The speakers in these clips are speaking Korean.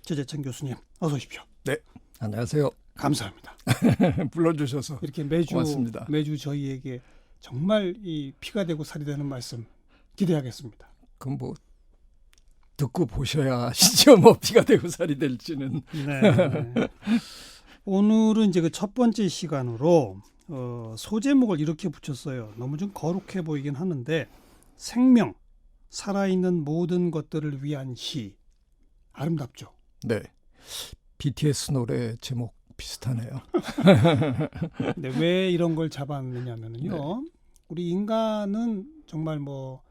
최재천 교수님 어서 오십시오. 네, 안녕하세요. 감사합니다. 불러주셔서 이렇게 고맙습니다. 매주 저희에게 정말 이 피가 되고 살이 되는 말씀 기대하겠습니다. 그럼 뭐 듣고 보셔야 아시죠. 뭐 피가 되고 살이 될지는. 네. 오늘은 이제 그 첫 번째 시간으로 소제목을 이렇게 붙였어요. 너무 좀 거룩해 보이긴 하는데 생명, 살아있는 모든 것들을 위한 시. 아름답죠? 네, BTS 노래 제목 비슷하네요. 근데 왜 이런 걸 잡았느냐면요. 네. 우리 인간은 정말 뭐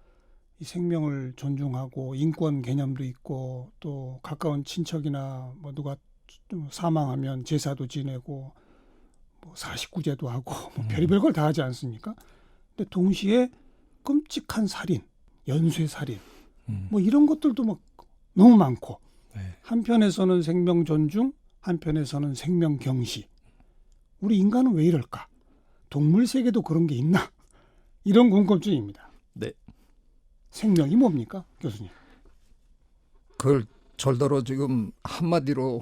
이 생명을 존중하고 인권 개념도 있고 또 가까운 친척이나 뭐 누가 좀 사망하면 제사도 지내고 뭐 사십구제도 하고 뭐 별의별 걸 다 하지 않습니까? 근데 동시에 끔찍한 살인, 연쇄 살인 뭐 이런 것들도 막 너무 많고 네. 한편에서는 생명 존중, 한편에서는 생명 경시. 우리 인간은 왜 이럴까? 동물 세계도 그런 게 있나? 이런 궁금증입니다. 네, 생명이 뭡니까, 교수님? 그걸 절더러 지금 한마디로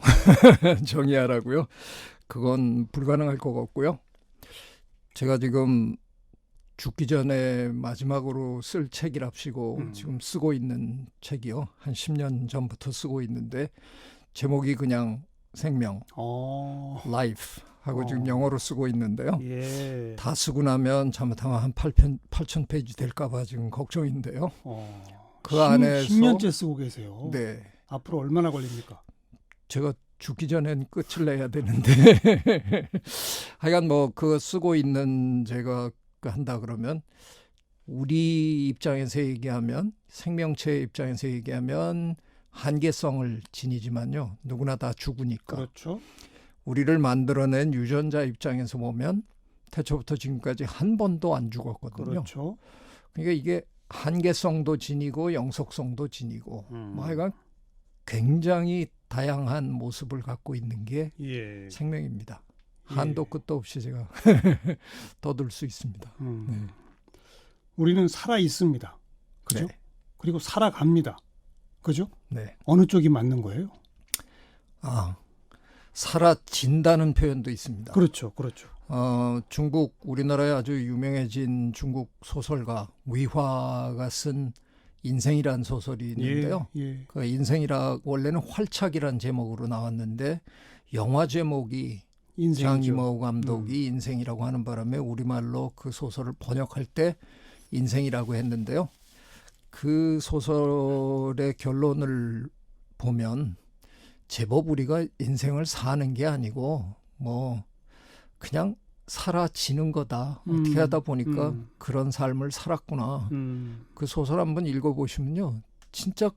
정의하라고요. 그건 불가능할 것 같고요. 제가 지금 죽기 전에 마지막으로 쓸 책이랍시고 지금 쓰고 있는 책이요. 한 10년 전부터 쓰고 있는데 제목이 그냥 생명, life 하고 지금 영어로 쓰고 있는데요. 예. 다 쓰고 나면 잘못하면 한 8,000페이지 될까 봐 지금 걱정인데요. 그 안에서 10년째 쓰고 계세요. 네, 앞으로 얼마나 걸립니까? 제가 죽기 전엔 끝을 내야 되는데 하여간 뭐 그거 쓰고 있는 제가 한다 그러면 우리 입장에서 얘기하면 생명체 입장에서 얘기하면 한계성을 지니지만요. 누구나 다 죽으니까. 그렇죠. 우리를 만들어낸 유전자 입장에서 보면 태초부터 지금까지 한 번도 안 죽었거든요. 그렇죠. 그러니까 이게 한계성도 지니고 영속성도 지니고 뭐 하여간 굉장히 다양한 모습을 갖고 있는 게 예. 생명입니다. 한도 끝도 없이 제가 떠들 수 있습니다. 네. 우리는 살아 있습니다. 그죠? 네. 그리고 살아갑니다. 그죠? 네. 어느 쪽이 맞는 거예요? 사라진다는 표현도 있습니다. 그렇죠. 그렇죠. 중국 우리나라에 아주 유명해진 중국 소설가 위화가 쓴 인생이란 소설이 있는데요. 예. 그 인생이라 원래는 활착이란 제목으로 나왔는데 영화 제목이 인생이죠. 장이모 감독이 인생이라고 하는 바람에 우리말로 그 소설을 번역할 때 인생이라고 했는데요. 그 소설의 결론을 보면 제법 우리가 인생을 사는 게 아니고 뭐 그냥 사라지는 거다. 어떻게 하다 보니까 그런 삶을 살았구나. 그 소설 한번 읽어보시면요. 진짜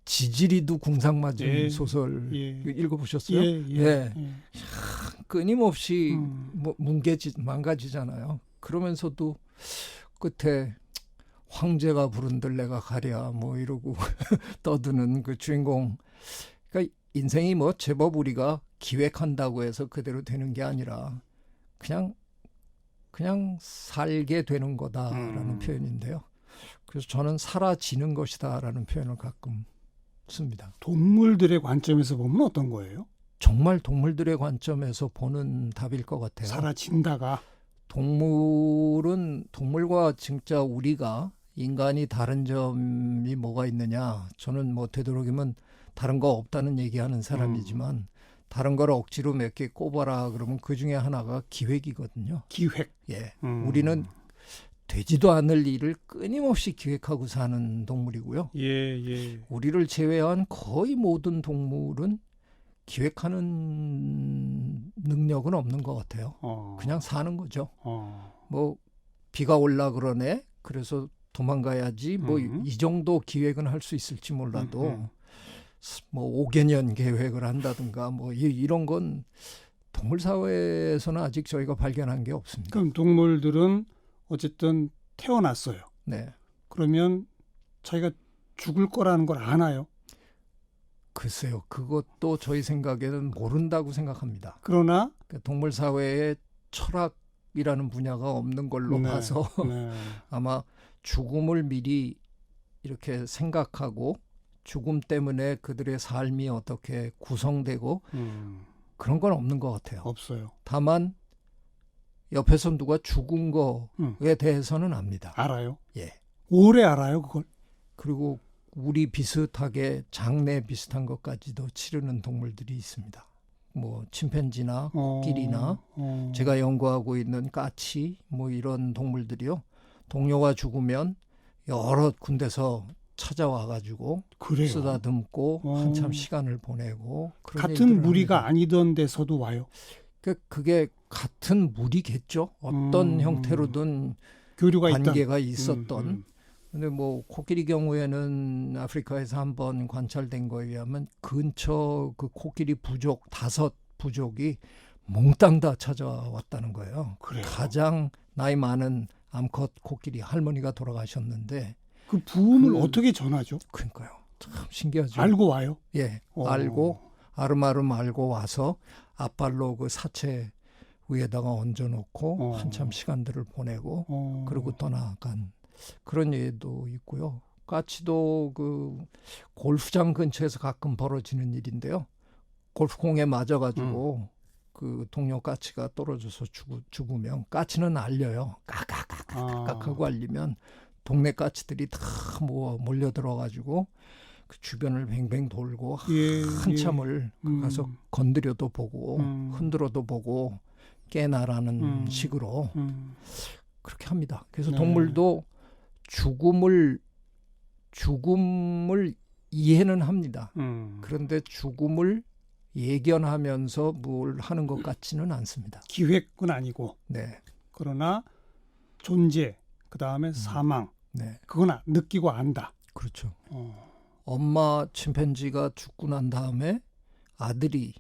지지리도 궁상맞은 소설 읽어보셨어요? 예. 끊임없이 뭐 망가지잖아요. 그러면서도 끝에 황제가 부른들 내가 가랴 뭐 이러고 떠드는 그 주인공. 그러니까 인생이 뭐 제법 우리가 기획한다고 해서 그대로 되는 게 아니라 그냥 살게 되는 거다라는 표현인데요. 그래서 저는 사라지는 것이다라는 표현을 가끔 씁니다. 동물들의 관점에서 보면 어떤 거예요? 정말 동물들의 관점에서 보는 답일 것 같아요. 사라진다가. 동물과 진짜 우리가 인간이 다른 점이 뭐가 있느냐. 저는 뭐 되도록이면 다른 거 없다는 얘기하는 사람이지만 다른 걸 억지로 몇 개 꼽아라 그러면 그 중에 하나가 기획이거든요. 기획. 예, 우리는 되지도 않을 일을 끊임없이 기획하고 사는 동물이고요. 예. 우리를 제외한 거의 모든 동물은 기획하는 능력은 없는 것 같아요. 그냥 사는 거죠. 뭐 비가 올라 그러네. 그래서 도망가야지. 뭐 이 정도 기획은 할 수 있을지 몰라도 뭐 5개년 계획을 한다든가 뭐 이런 건 동물 사회에서는 아직 저희가 발견한 게 없습니다. 그럼 동물들은 어쨌든 태어났어요. 네. 그러면 자기가 죽을 거라는 걸 아나요? 글쎄요. 그것도 저희 생각에는 모른다고 생각합니다. 그러나 동물 사회에 철학이라는 분야가 없는 걸로 봐서 아마 죽음을 미리 이렇게 생각하고 죽음 때문에 그들의 삶이 어떻게 구성되고 그런 건 없는 것 같아요. 없어요. 다만 옆에서 누가 죽은 거에 대해서는 압니다. 알아요? 예. 오래 알아요, 그걸? 그리고 우리 비슷하게 장례 비슷한 것까지도 치르는 동물들이 있습니다. 뭐 침팬지나 코끼리나 제가 연구하고 있는 까치 뭐 이런 동물들이요. 동료가 죽으면 여러 군데서 찾아와가지고 그래요? 쓰다듬고 한참 시간을 보내고 그런 같은 무리가 합니다. 아니던 데서도 와요? 그게 같은 무리겠죠. 어떤 형태로든 교류가 관계가 있었던. 근데 뭐 코끼리 경우에는 아프리카에서 한번 관찰된 거에 의하면 근처 그 코끼리 부족 5부족이 몽땅 다 찾아왔다는 거예요. 그래요? 가장 나이 많은 암컷 코끼리 할머니가 돌아가셨는데 그 부음을 어떻게 전하죠? 그러니까요. 참 신기하죠. 알고 와요? 예, 알고 아름아름 알고 와서 앞발로 그 사체 위에다가 얹어놓고 한참 시간들을 보내고 그리고 떠나간 그런 예도 있고요. 까치도 그 골프장 근처에서 가끔 벌어지는 일인데요. 골프공에 맞아가지고 그 동료 까치가 떨어져서 죽으면 까치는 알려요. 까까까까깍 하고 알리면 동네 까치들이 다 몰려들어가지고 그 주변을 뱅뱅 돌고 한참을 가서 건드려도 보고 흔들어도 보고 깨나라는 식으로 그렇게 합니다. 그래서 동물도 죽음을 이해는 합니다. 그런데 죽음을 예견하면서 뭘 하는 것 같지는 않습니다. 기획은 아니고. 네. 그러나 존재, 그 다음에 사망, 네. 그건 느끼고 안다. 그렇죠. 엄마 침팬지가 죽고 난 다음에 아들이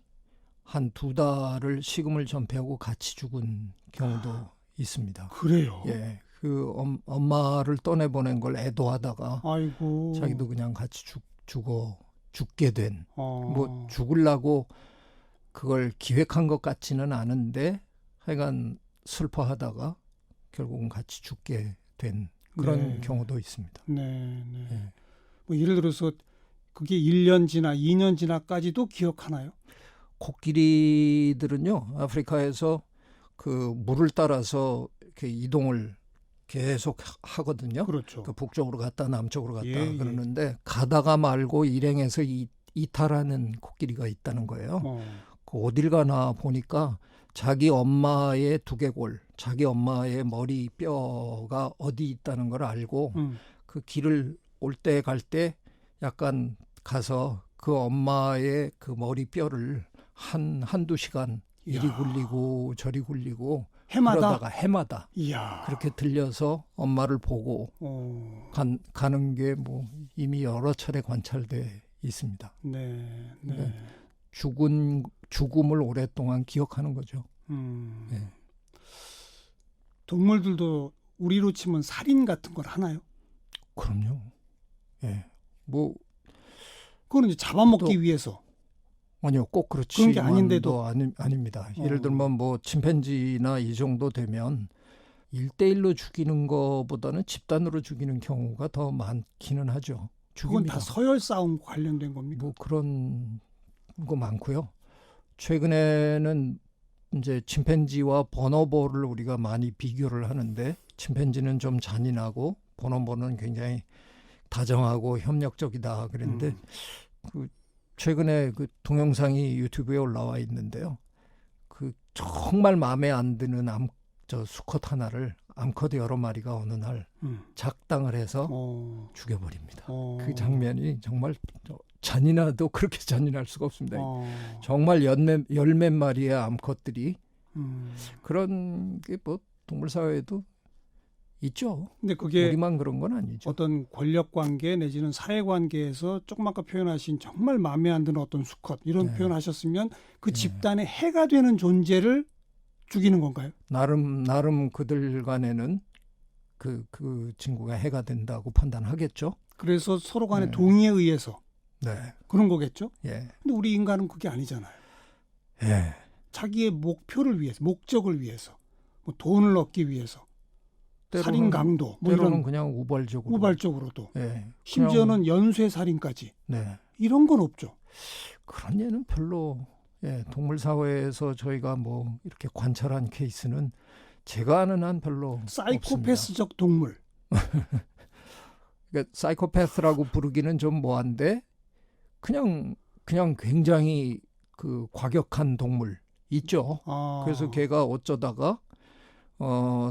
한 2달을 식음을 전폐하고 같이 죽은 경우도 있습니다. 그래요? 예. 그 엄마를 떠내보낸 걸 애도하다가 아이고. 자기도 그냥 같이 죽게 된. 뭐 죽으려고 그걸 기획한 것 같지는 않은데 하여간 슬퍼하다가 결국은 같이 죽게 된 그런 경우도 있습니다. 네. 뭐 예를 들어서 그게 1년 지나 2년 지나까지도 기억하나요? 코끼리들은요, 아프리카에서 그 물을 따라서 이렇게 이동을 계속 하거든요. 그렇죠. 그 북쪽으로 갔다 남쪽으로 갔다 그러는데 가다가 말고 일행에서 이탈하는 코끼리가 있다는 거예요. 그 어딜 가나 보니까 자기 엄마의 두개골, 자기 엄마의 머리뼈가 어디 있다는 걸 알고 그 길을 올 때 갈 때 약간 가서 그 엄마의 그 머리뼈를 한두 시간 이리 굴리고 저리 굴리고 그러다가 해마다 그렇게 들려서 엄마를 보고 가는 게 뭐 이미 여러 차례 관찰돼 있습니다. 네. 죽음을 오랫동안 기억하는 거죠. 네. 동물들도 우리로 치면 살인 같은 걸 하나요? 그럼요. 예. 뭐 그거는 이제 잡아먹기 위해서. 아니요, 꼭 그렇지. 그런 게 아닌데도 아닙니다. 예를 들면 뭐 침팬지나 이 정도 되면 1대1로 죽이는 것보다는 집단으로 죽이는 경우가 더 많기는 하죠. 그건 다 서열 싸움 관련된 겁니까? 뭐 그런 거 많고요. 최근에는 이제 침팬지와 보노보를 우리가 많이 비교를 하는데 침팬지는 좀 잔인하고 보노보는 굉장히 다정하고 협력적이다 그랬는데 그 최근에 그 동영상이 유튜브에 올라와 있는데요. 그 정말 마음에 안 드는 수컷 하나를 암컷 여러 마리가 어느 날 작당을 해서 죽여버립니다. 그 장면이 정말 잔인하도 그렇게 잔인할 수가 없습니다. 정말 열몇 마리의 암컷들이 그런 게 뭐 동물 사회에도 있죠. 근데 그게 우리만 그런 건 아니죠. 어떤 권력 관계 내지는 사회 관계에서 조금 아까 표현하신 정말 마음에 안 드는 어떤 수컷 이런 표현하셨으면 그 집단의 해가 되는 존재를 죽이는 건가요? 나름 그들 간에는 그 친구가 해가 된다고 판단하겠죠. 그래서 서로 간의 동의에 의해서 그런 거겠죠. 근데 우리 인간은 그게 아니잖아요. 자기의 목표를 위해서, 목적을 위해서, 뭐 돈을 얻기 위해서 살인 강도, 뭐 때로는 이런 그냥 우발적으로. 우발적으로도. 네, 심지어는 연쇄 살인까지. 네. 이런 건 없죠. 그런 예는 별로 동물 사회에서 저희가 뭐 이렇게 관찰한 케이스는 제가 아는 한 별로 사이코패스적 없습니다. 동물. 그러니까 사이코패스라고 부르기는 좀 뭐한데 그냥 굉장히 그 과격한 동물 있죠. 그래서 걔가 어쩌다가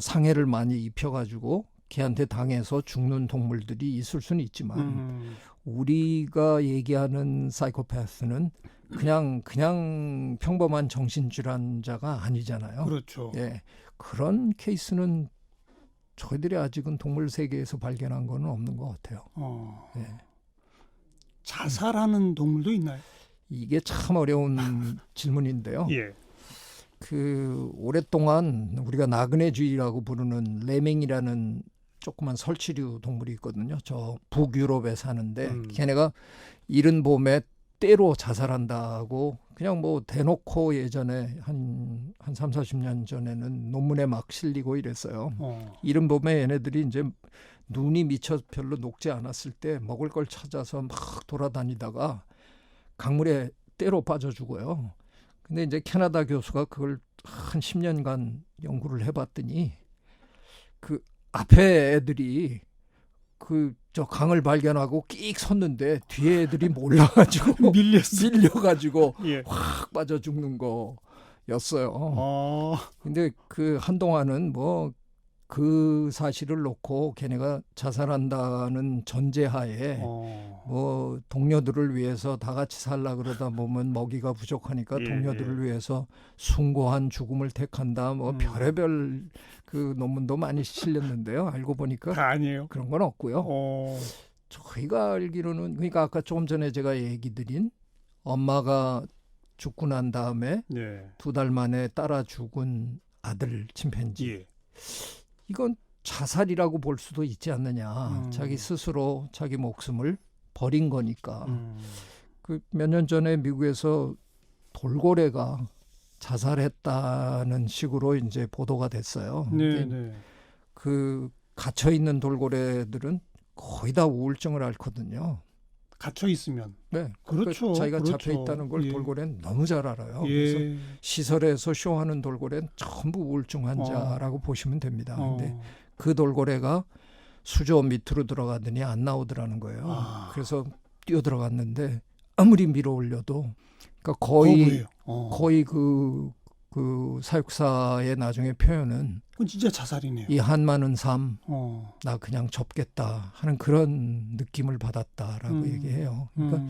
상해를 많이 입혀가지고 걔한테 당해서 죽는 동물들이 있을 수는 있지만 우리가 얘기하는 사이코패스는 그냥 평범한 정신질환자가 아니잖아요. 그렇죠. 예, 그런 케이스는 저희들이 아직은 동물 세계에서 발견한 건 없는 것 같아요. 예. 자살하는 동물도 있나요? 이게 참 어려운 질문인데요. 예. 그 오랫동안 우리가 나그네주의라고 부르는 레맹이라는 조그만 설치류 동물이 있거든요. 저 북유럽에 사는데 걔네가 이른 봄에 때로 자살한다고 그냥 뭐 대놓고 예전에 한 3, 40년 전에는 논문에 막 실리고 이랬어요. 이른 봄에 얘네들이 이제 눈이 미처 별로 녹지 않았을 때 먹을 걸 찾아서 막 돌아다니다가 강물에 때로 빠져 죽어요. 근데 이제 캐나다 교수가 그걸 한 10년간 연구를 해봤더니 그 앞에 애들이 저 강을 발견하고 끽 섰는데 뒤에 애들이 몰라가지고 밀려가지고 예. 확 빠져 죽는 거였어요. 근데 그 한동안은 뭐 그 사실을 놓고 걔네가 자살한다는 전제하에 뭐 동료들을 위해서 다 같이 살라 그러다 보면 먹이가 부족하니까 동료들을 위해서 숭고한 죽음을 택한다. 뭐 별의별 그 논문도 많이 실렸는데요. 알고 보니까 다 아니에요. 그런 건 없고요. 저희가 알기로는 그러니까 아까 조금 전에 제가 얘기 드린 엄마가 죽고 난 다음에 2달 만에 따라 죽은 아들 침팬지. 예. 이건 자살이라고 볼 수도 있지 않느냐. 자기 스스로 자기 목숨을 버린 거니까. 그 몇 년 전에 미국에서 돌고래가 자살했다는 식으로 이제 보도가 됐어요. 네. 그 갇혀 있는 돌고래들은 거의 다 우울증을 앓거든요. 갇혀 있으면. 네. 그렇죠. 자기가 그렇죠. 잡혀 있다는 걸 돌고래는 너무 잘 알아요. 예. 그래서 시설에서 쇼하는 돌고래는 전부 우울증 환자라고 보시면 됩니다. 근데 그 돌고래가 수조 밑으로 들어가더니 안 나오더라는 거예요. 그래서 뛰어 들어갔는데 아무리 밀어 올려도 그러니까 거의 그 사육사의 나중에 표현은 그건 진짜 자살이네요. 이 한많은 삶 나 그냥 접겠다 하는 그런 느낌을 받았다라고 얘기해요. 그러니까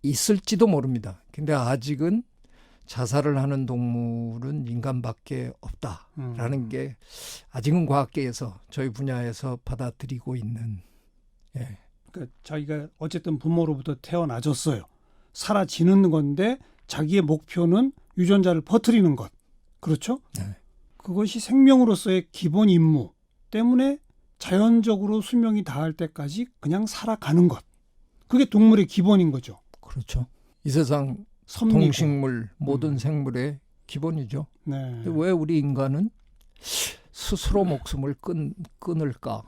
있을지도 모릅니다. 근데 아직은 자살을 하는 동물은 인간밖에 없다라는 게 아직은 과학계에서 저희 분야에서 받아들이고 있는. 예. 그러니까 자기가 어쨌든 부모로부터 태어나졌어요. 사라지는 건데 자기의 목표는 유전자를 퍼뜨리는 것. 그렇죠? 네. 그것이 생명으로서의 기본 임무 때문에 자연적으로 수명이 다할 때까지 그냥 살아가는 것. 그게 동물의 기본인 거죠. 그렇죠. 이 세상 섭리고. 동식물 모든 생물의 기본이죠. 네. 왜 우리 인간은 스스로 목숨을 끊을까?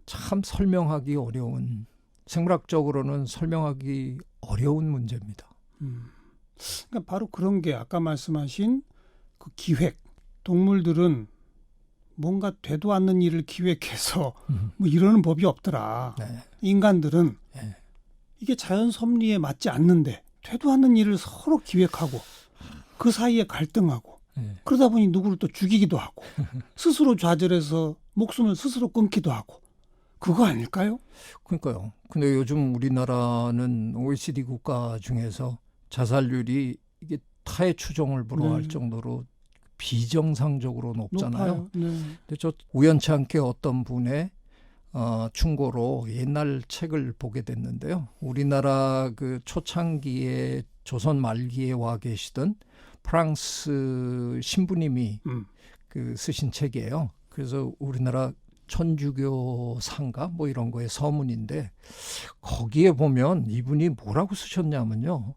참 설명하기 어려운, 생물학적으로는 설명하기 어려운 문제입니다. 그러니까 바로 그런 게 아까 말씀하신 그 기획. 동물들은 뭔가 되도 않는 일을 기획해서 뭐 이러는 법이 없더라. 네. 인간들은 네. 이게 자연 섭리에 맞지 않는데 되도 않는 일을 서로 기획하고 그 사이에 갈등하고 그러다 보니 누구를 또 죽이기도 하고 스스로 좌절해서 목숨을 스스로 끊기도 하고 그거 아닐까요? 그러니까요. 근데 요즘 우리나라는 OECD 국가 중에서 자살률이 이게 타의 추종을 불허할 정도로 비정상적으로 높잖아요. 근데 저 우연치 않게 어떤 분의 충고로 옛날 책을 보게 됐는데요. 우리나라 그 초창기에 조선 말기에 와 계시던 프랑스 신부님이 그 쓰신 책이에요. 그래서 우리나라 천주교 상가 뭐 이런 거의 서문인데 거기에 보면 이분이 뭐라고 쓰셨냐면요.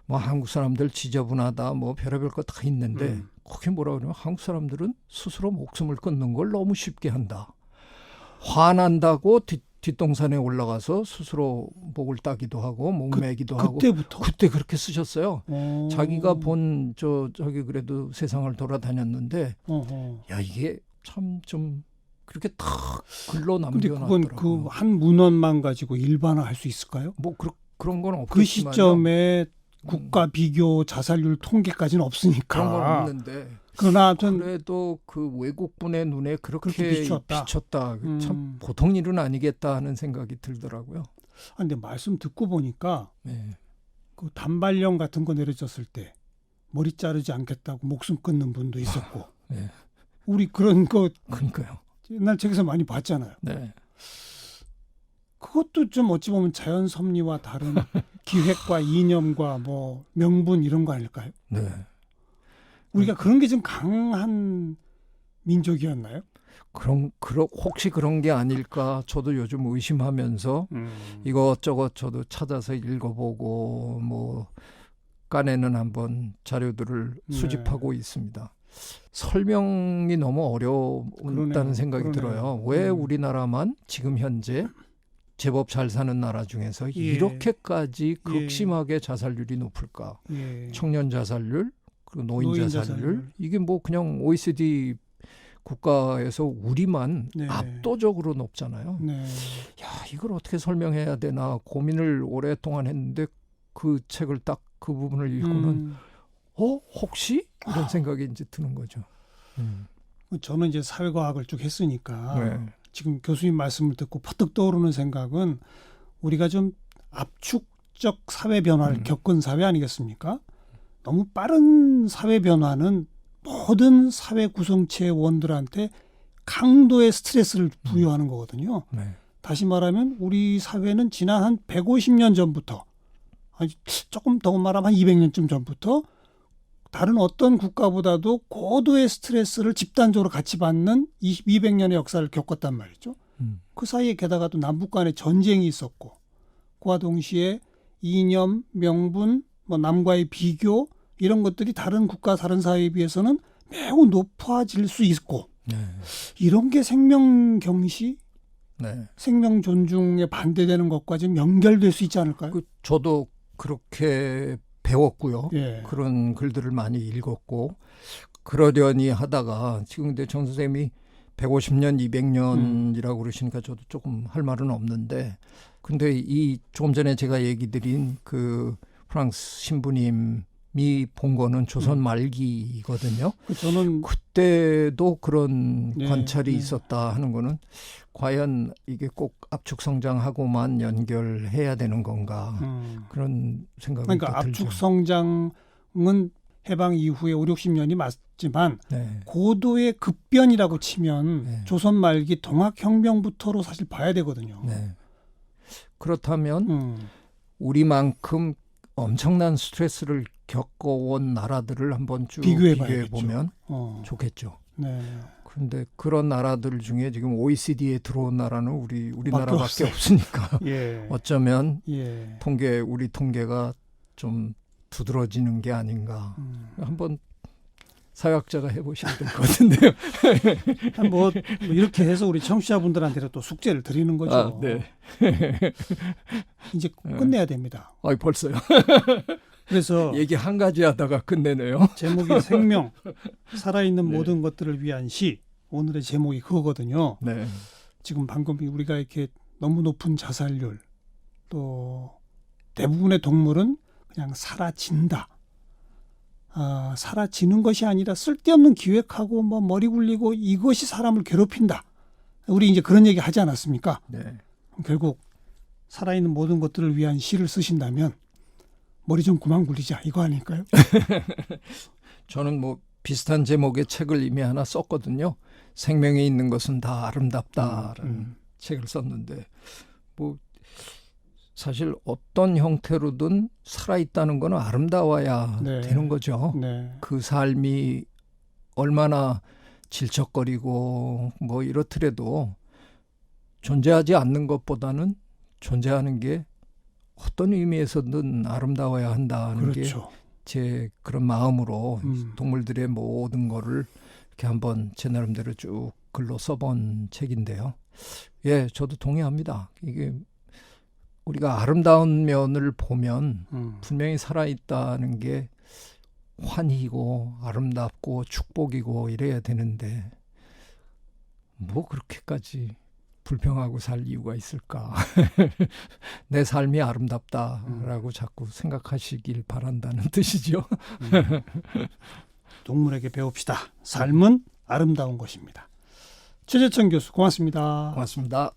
뭐 한국 사람들 지저분하다 뭐 별의별 거 다 있는데 그게 뭐라 그러면 한국 사람들은 스스로 목숨을 끊는 걸 너무 쉽게 한다. 화난다고 뒷동산에 올라가서 스스로 목을 따기도 하고 목매기도 하고. 그때부터? 그때 그렇게 쓰셨어요. 자기가 저기 그래도 세상을 돌아다녔는데 야 이게 참 좀 그렇게 탁 글로 남겨놨더라고요. 근데 그건 그 한 문헌만 가지고 일반화할 수 있을까요? 뭐 그런 건 없겠지만 그 시점에 국가 비교 자살률 통계까지는 없으니까. 그런 건 없는데. 그러나 그래도 그 외국분의 눈에 그렇게 비쳤다. 참 보통 일은 아니겠다 하는 생각이 들더라고요. 근데 말씀 듣고 보니까 네. 그 단발령 같은 거 내려졌을 때 머리 자르지 않겠다고 목숨 끊는 분도 있었고. 네. 우리 그런 거 그러니까요. 옛날 책에서 많이 봤잖아요. 네. 그것도 좀 어찌 보면 자연 섭리와 다른 기획과 이념과 뭐 명분 이런 거 아닐까요? 네. 우리가 그런 게 좀 강한 민족이었나요? 혹시 그런 게 아닐까 저도 요즘 의심하면서 이것저것 저도 찾아서 읽어보고 뭐 깐에는 한번 자료들을 수집하고 있습니다. 설명이 너무 어렵다는 생각이 들어요. 왜 우리나라만 지금 현재 제법 잘 사는 나라 중에서 이렇게까지 극심하게 자살률이 높을까? 청년 자살률, 그리고 노인 자살률. 이게 뭐 그냥 OECD 국가에서 우리만 압도적으로 높잖아요. 야, 이걸 어떻게 설명해야 되나 고민을 오랫동안 했는데 그 책을 딱 그 부분을 읽고는 혹시? 이런 생각이 이제 드는 거죠. 저는 이제 사회과학을 쭉 했으니까 지금 교수님 말씀을 듣고 퍼뜩 떠오르는 생각은 우리가 좀 압축적 사회 변화를 겪은 사회 아니겠습니까? 너무 빠른 사회 변화는 모든 사회 구성체의 원들한테 강도의 스트레스를 부여하는 거거든요. 다시 말하면 우리 사회는 지난 한 150년 전부터 조금 더 말하면 한 200년쯤 전부터 다른 어떤 국가보다도 고도의 스트레스를 집단적으로 같이 받는 200년의 역사를 겪었단 말이죠. 그 사이에 게다가 또 남북 간의 전쟁이 있었고 그와 동시에 이념, 명분, 뭐 남과의 비교 이런 것들이 다른 국가, 다른 사회에 비해서는 매우 높아질 수 있고 이런 게 생명 경시, 생명 존중에 반대되는 것과 좀 연결될 수 있지 않을까요? 저도 그렇게 배웠고요. 그런 글들을 많이 읽었고 그러려니 하다가 지금 근데 정 선생님이 150년, 200년이라고 그러시니까 저도 조금 할 말은 없는데 근데 이 조금 전에 제가 얘기 드린 그 프랑스 신부님이 본 거는 조선 말기거든요. 저는 그때도 그런 관찰이 있었다 하는 거는 과연 이게 꼭 압축 성장하고만 연결해야 되는 건가 그런 생각이 그러니까 들죠. 압축 성장은 해방 이후에 5, 60년이 맞지만 고도의 급변이라고 치면 조선 말기 동학혁명부터로 사실 봐야 되거든요. 그렇다면 우리만큼 엄청난 스트레스를 겪어온 나라들을 한번 쭉 비교해보면 좋겠죠. 그런데 그런 나라들 중에 지금 OECD에 들어온 나라는 우리나라밖에 없으니까 어쩌면 우리 통계가 좀 두드러지는 게 아닌가. 한번 사회학자가 해보셔야 될 것 같은데요. 뭐 이렇게 해서 우리 청취자분들한테 또 숙제를 드리는 거죠. 이제 끝내야 됩니다. 벌써요. 그래서 얘기 한 가지 하다가 끝내네요. 제목이 생명, 살아있는 모든 것들을 위한 시. 오늘의 제목이 그거거든요. 지금 방금 우리가 이렇게 너무 높은 자살률, 또 대부분의 동물은 그냥 사라진다. 사라지는 것이 아니라 쓸데없는 기획하고 뭐 머리 굴리고 이것이 사람을 괴롭힌다. 우리 이제 그런 얘기 하지 않았습니까? 결국 살아있는 모든 것들을 위한 시를 쓰신다면 머리 좀 그만 굴리자 이거 아닐까요? 저는 뭐 비슷한 제목의 책을 이미 하나 썼거든요. 생명에 있는 것은 다 아름답다라는 책을 썼는데 뭐 사실 어떤 형태로든 살아있다는 건 아름다워야 되는 거죠. 그 삶이 얼마나 질척거리고 뭐 이렇더라도 존재하지 않는 것보다는 존재하는 게 어떤 의미에서든 아름다워야 한다는 게 제 그런 마음으로 동물들의 모든 거를 이렇게 한번 제 나름대로 쭉 글로 써본 책인데요. 예, 저도 동의합니다. 이게 우리가 아름다운 면을 보면 분명히 살아있다는 게 환희고 아름답고 축복이고 이래야 되는데 뭐 그렇게까지 불평하고 살 이유가 있을까? 내 삶이 아름답다라고 자꾸 생각하시길 바란다는 뜻이죠. 동물에게 배웁시다. 삶은 아름다운 것입니다. 최재천 교수 고맙습니다. 고맙습니다.